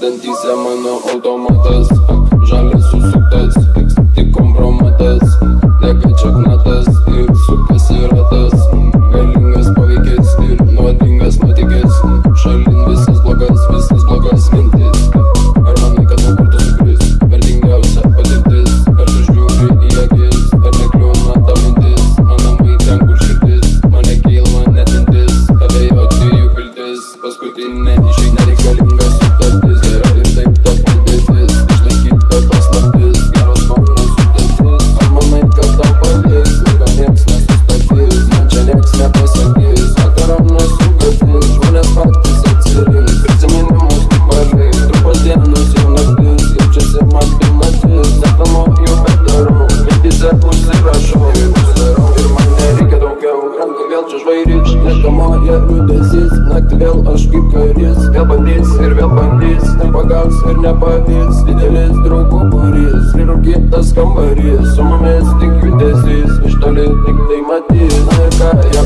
Dantyse mano automatas, žalias susuktas, tik kompromatas, dega čeknatas ir sukasi ratas. Galingas poveikis ir nuodingas nuotykis, šalin visas blogas mintis. Ar manai, kad nuo kartu sukris, vertingiausia patirtis, ar tu žiūri į akis, ar nekliūna ta mintis. Mano namai ten, kur širdis, mane kyla net mintis, abejoti jų viltis, paskutinė išeina reikalinga sutartis. Gera ir taip ta padėtis, išlaikyta paslaptis, geros mano sutartis. Ar manai, kad tau pavyks, laiko nieks nesustabdys, man čia nieks nepasakys, vakaram nesugadins, žmonės patys atsirinks, prisiminimus tik paliks, trumpas dienos jau naktis, jaučiasi man pilnatis, neplanuoju, bet darau, mintyse užsirašau ir man nereikia daugiau, ranka vėl čia žvairys, nekamoja liūdesys, naktį vėl aš kaip karys, vėl bandys ir vėl bandys, nepagaus ir nepavyks, didelis draugų būrys, prirūkytas kambarys, su mumis tik judesys, iš toli tik tai matys, na ir ką jie